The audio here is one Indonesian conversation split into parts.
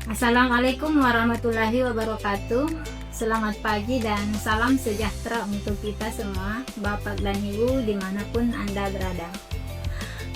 Assalamualaikum warahmatullahi wabarakatuh. Selamat pagi dan salam sejahtera untuk kita semua, Bapak dan Ibu dimanapun Anda berada.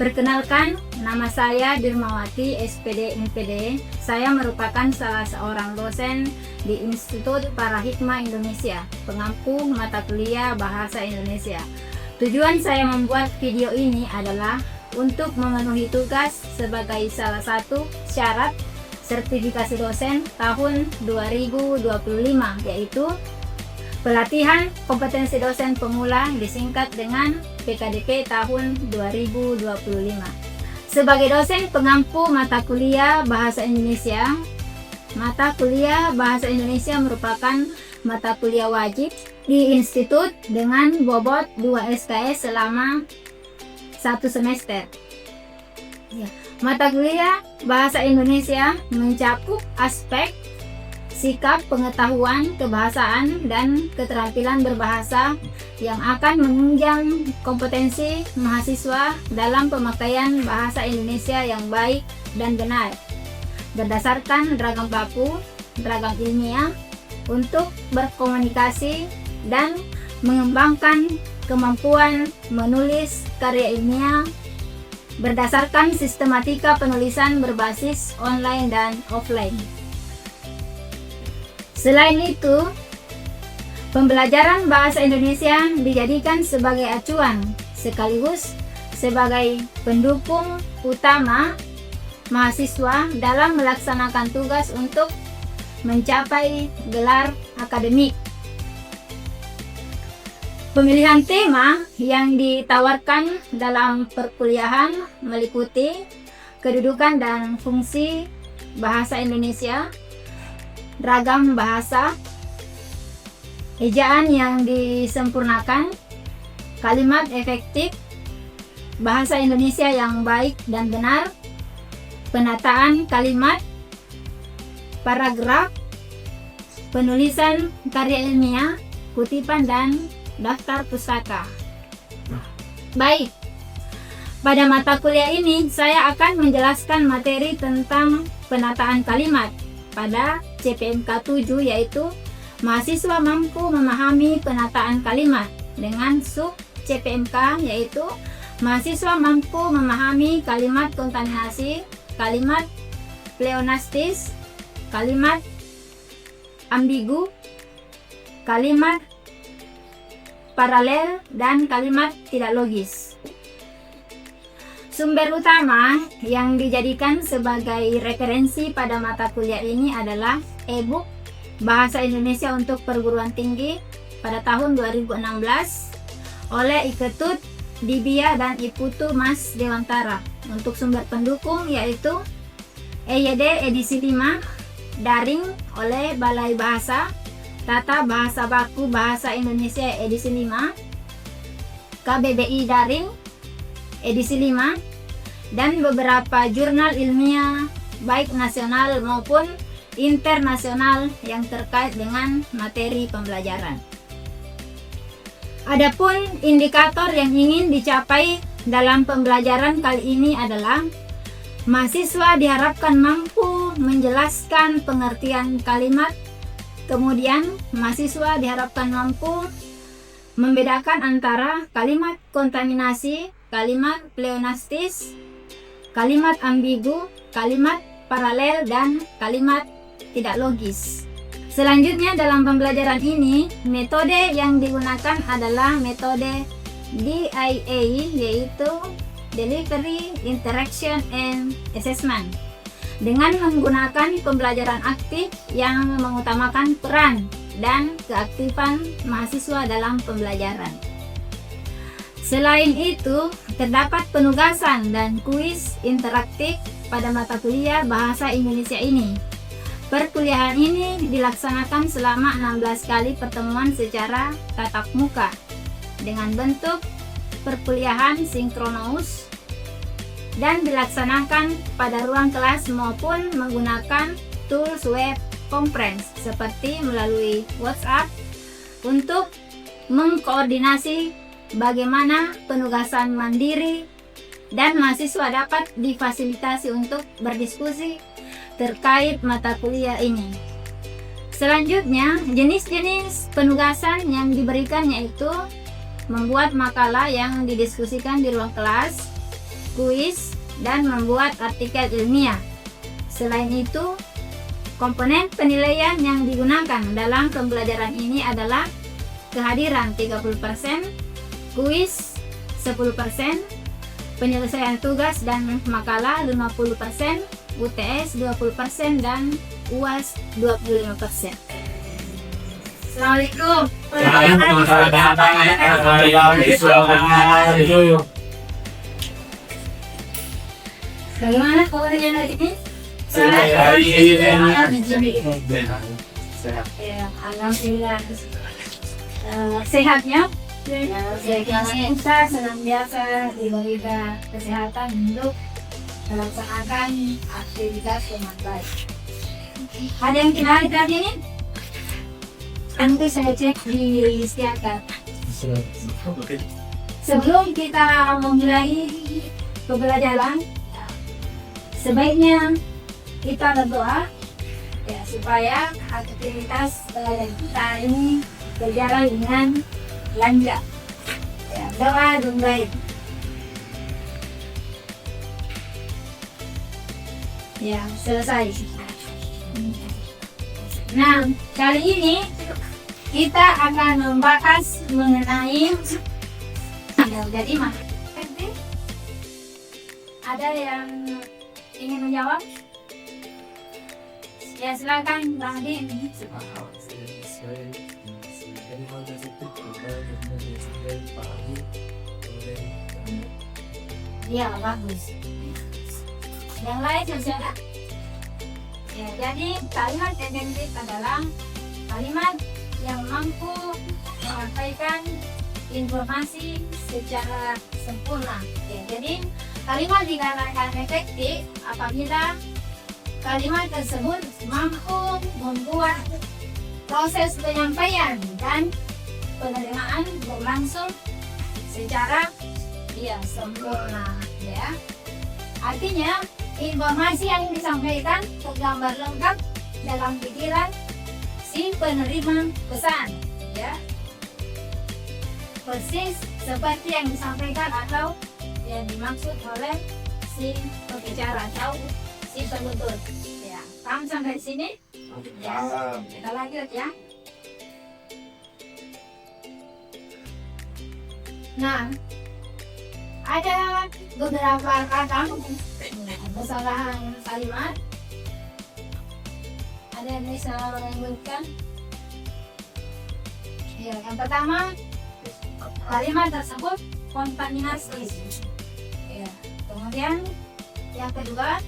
Perkenalkan, nama saya Dirmawati, SPD MPD. Saya merupakan salah seorang dosen di Institut Parahikmah Indonesia, pengampu mata kuliah Bahasa Indonesia. Tujuan saya membuat video ini adalah untuk memenuhi tugas sebagai salah satu syarat sertifikasi dosen tahun 2025, yaitu pelatihan kompetensi dosen pemula disingkat dengan PKDP tahun 2025. Sebagai dosen pengampu mata kuliah Bahasa Indonesia, mata kuliah Bahasa Indonesia merupakan mata kuliah wajib di institut dengan bobot 2 SKS selama 1 semester. Mata kuliah Bahasa Indonesia mencakup aspek sikap, pengetahuan, kebahasaan, dan keterampilan berbahasa yang akan menunjang kompetensi mahasiswa dalam pemakaian bahasa Indonesia yang baik dan benar, berdasarkan ragam baku, ragam ilmiah, untuk berkomunikasi dan mengembangkan kemampuan menulis karya ilmiah berdasarkan sistematika penulisan berbasis online dan offline. Selain itu, pembelajaran bahasa Indonesia dijadikan sebagai acuan sekaligus sebagai pendukung utama mahasiswa dalam melaksanakan tugas untuk mencapai gelar akademik. Pemilihan tema yang ditawarkan dalam perkuliahan meliputi kedudukan dan fungsi bahasa Indonesia, ragam bahasa, ejaan yang disempurnakan, kalimat efektif, bahasa Indonesia yang baik dan benar, penataan kalimat, paragraf, penulisan karya ilmiah, kutipan, dan daftar pustaka. Baik, pada mata kuliah ini saya akan menjelaskan materi tentang penataan kalimat pada CPMK 7, yaitu mahasiswa mampu memahami penataan kalimat, dengan sub CPMK yaitu mahasiswa mampu memahami kalimat kontaminasi, kalimat pleonastis, kalimat ambigu, kalimat paralel, dan kalimat tidak logis. Sumber utama yang dijadikan sebagai referensi pada mata kuliah ini adalah e-book Bahasa Indonesia untuk Perguruan Tinggi pada tahun 2016 oleh Iketut Dibia dan Iputu Mas Dewantara. Untuk sumber pendukung yaitu EYD edisi 5 daring oleh Balai Bahasa, Tata Bahasa Baku Bahasa Indonesia edisi 5, KBBI daring edisi 5, dan beberapa jurnal ilmiah baik nasional maupun internasional yang terkait dengan materi pembelajaran. Adapun indikator yang ingin dicapai dalam pembelajaran kali ini adalah mahasiswa diharapkan mampu menjelaskan pengertian kalimat. Kemudian, mahasiswa diharapkan mampu membedakan antara kalimat kontaminasi, kalimat pleonastis, kalimat ambigu, kalimat paralel, dan kalimat tidak logis. Selanjutnya dalam pembelajaran ini, metode yang digunakan adalah metode DIA, yaitu Delivery, Interaction, and Assessment, dengan menggunakan pembelajaran aktif yang mengutamakan peran dan keaktifan mahasiswa dalam pembelajaran. Selain itu, terdapat penugasan dan kuis interaktif pada mata kuliah Bahasa Indonesia ini. Perkuliahan ini dilaksanakan selama 16 kali pertemuan secara tatap muka dengan bentuk perkuliahan sinkronus dan dilaksanakan pada ruang kelas maupun menggunakan tools web conference seperti melalui WhatsApp untuk mengkoordinasi bagaimana penugasan mandiri dan mahasiswa dapat difasilitasi untuk berdiskusi terkait mata kuliah ini. Selanjutnya, jenis-jenis penugasan yang diberikan yaitu membuat makalah yang didiskusikan di ruang kelas, kuis, dan membuat artikel ilmiah. Selain itu, komponen penilaian yang digunakan dalam pembelajaran ini adalah kehadiran 30%, kuis 10%, penyelesaian tugas dan makalah 50%, UTS 20%, dan UAS 25%. Assalamualaikum. Bagaimana kabarnya hari ini? Ya, alhamdulillah. Sehatnya? Kita senantiasa diberikan kesehatan untuk melaksanakan aktivitas dengan baik. Ada yang kenal tadi ini? Nanti saya cek di Istiakat. Sebelum kita memulai pembelajaran, sebaiknya kita berdoa ya, supaya aktivitas kita ini berjalan dengan lancar. Ya, doa dengan baik. Ya, selesai. Nah, kali ini kita akan membahas mengenai jadi ada yang ingin menjawab? Ya, silakan Bang Din. Iya, bagus. Yang lain juga. Ya, jadi kalimat identik adalah kalimat yang mampu menyampaikan informasi secara sempurna. Ya, jadi kalimat dikatakan efektif apabila kalimat tersebut mampu membuat proses penyampaian dan penerimaan berlangsung secara sempurna. Ya, artinya informasi yang disampaikan tergambar lengkap dalam pikiran si penerima pesan, ya, persis seperti yang disampaikan atau yang dimaksud oleh si pembicara atau si penutur. Ya, paham sampai sini? Ya, kita lanjut ya. Nah, ada beberapa kata kesalahan kalimat. Ada yang bisa menyebutkan? Ya, yang pertama, kalimat tersebut kontaminasi. Ya, kemudian yang kedua,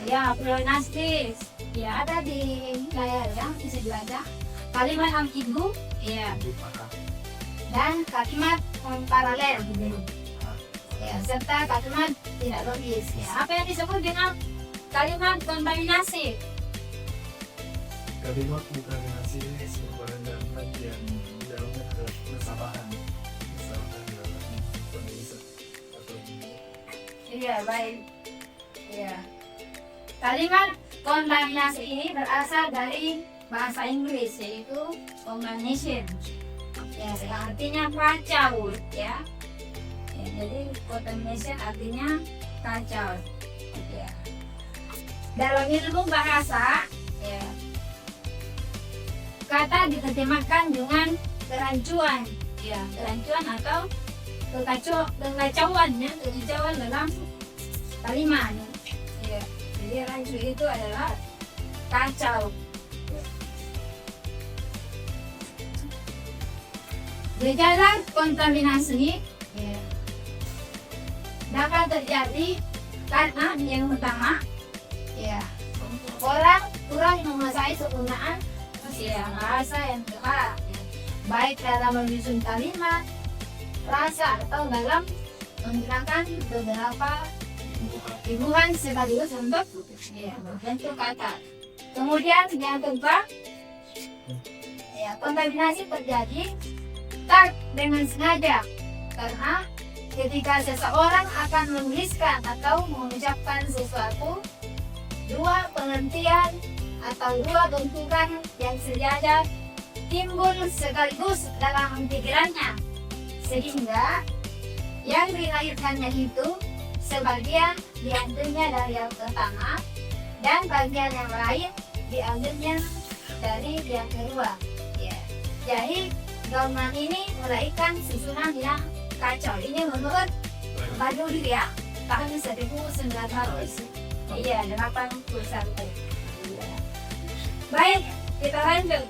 ya, pleonastis. Ya, ada di layar ya, bisa dibaca. Kalimat ambigu, ya, dan kalimat paralel. Ya, serta kalimat tidak logis. Ya, apa yang disebut dengan kalimat kontaminasi? Kalimat kontaminasi merupakan kalimat yang di dalamnya ada kesalahan, misalkan dalam penulisan atau Iya, baik. Ya, kalimat kontaminasi ini berasal dari bahasa Inggris, yaitu contamination. Ya, artinya kacau, ya. Ya, jadi contamination artinya kacau. Ya. Dalam ilmu bahasa, ya, kata diterjemahkan dengan kerancuan, ya, kerancuan atau kekacauan, ya, kekacauan dalam kalimat. Ya, jadi rancu itu adalah kacau. Gejala kontaminasi, ya, dapat terjadi karena yang pertama, ya, orang kurang menguasai penggunaan bahasa yang tepat, ya, baik dalam menyusun kalimat, frasa atau dalam menggunakan beberapa imbuhan sekaligus untuk bentuk kata. Kemudian yang kedua, ya, kontaminasi terjadi tak dengan sengaja, karena ketika seseorang akan menuliskan atau mengucapkan sesuatu, dua pengertian atau dua bentukan yang sejajar timbul sekaligus dalam pikirannya, sehingga yang dilahirkannya itu sebagian diambilnya dari yang pertama dan bagian yang lain diambilnya dari yang kedua. Ya. Jadi gabungan ini melahirkan susunan yang kacau. Ini menurut Baduri ya, tahun 1900. Iya, 81. Baik, kita lanjut.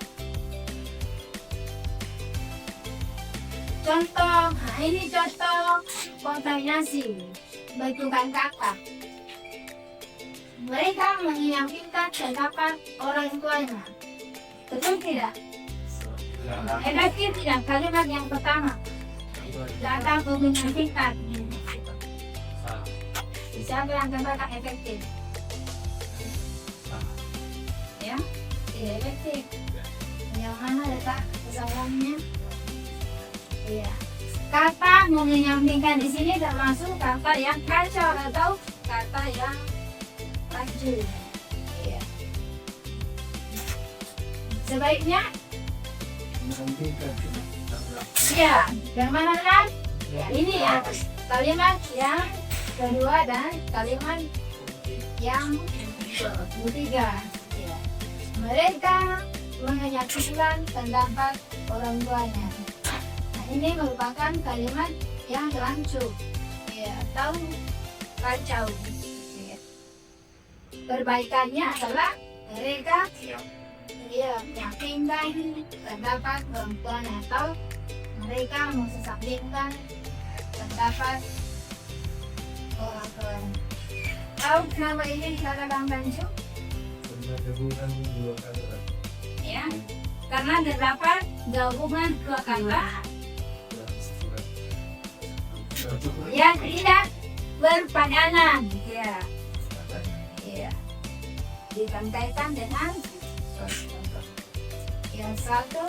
Contoh, nah ini contoh kontaminasi bentukan kata. Mereka menyampingkan pendapat orang tuanya. Betul tidak? Efektif tidak kalimat yang pertama? Datang menyampingkan. Siapa yang katakan efektif? Ya, tidak efektif. Yang mana letak kesalahannya? Iya. Kata menyampingkan di sini termasuk kata yang kacau atau kata yang rancu. Iya. Sebaiknya, iya. Yang mana kan? Ya, ini ya. Kalimat yang kedua dan kalimat yang ketiga. Ya. Mereka menyaksikan pendapat orang tuanya. Nah, ini merupakan kalimat yang rancu ya, atau kacau. Ya. Perbaikannya adalah mereka meyakinkan pendapat orang tuanya atau mereka mengesampingkan pendapat orang tuanya. Tahu kenapa ini dikatakan rancu? Ya, karena terdapat gabungan dua kata yang tidak berpadanan. Ya, ya, dikaitan dengan yang satu,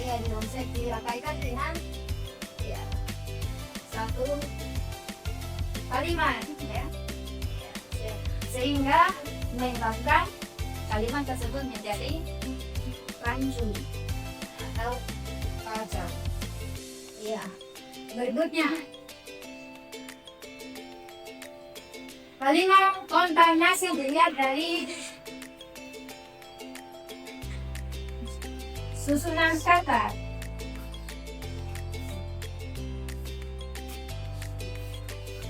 ya dikaitan dengan ya satu kalimat, ya, sehingga menyebabkan kalimat tersebut menjadi rancu atau kacau. Ya, berikutnya kalimat kontaminasi dilihat dari susunan kata.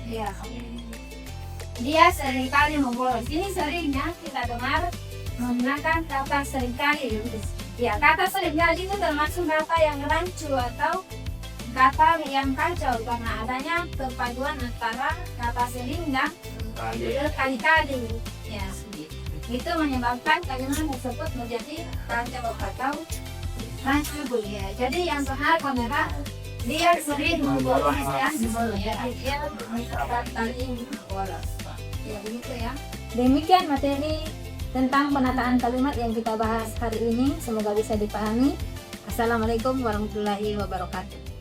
Ya, dia seringkali membolos. Ini seringnya kita dengar menggunakan kata seringkali. Ya, kata seringkali itu termasuk kata yang rancu atau kata yang kacau karena adanya perpaduan antara kata sering dan berkali-kali. Ya, itu menyebabkan kalimat tersebut menjadi kacau atau rancu. Ya, jadi yang benar adalah dia sering membolos ya, dia mengucapkan tali bolos. Ya, begitu ya. Demikian materi tentang penataan kalimat yang kita bahas hari ini. Semoga bisa dipahami. Assalamualaikum warahmatullahi wabarakatuh.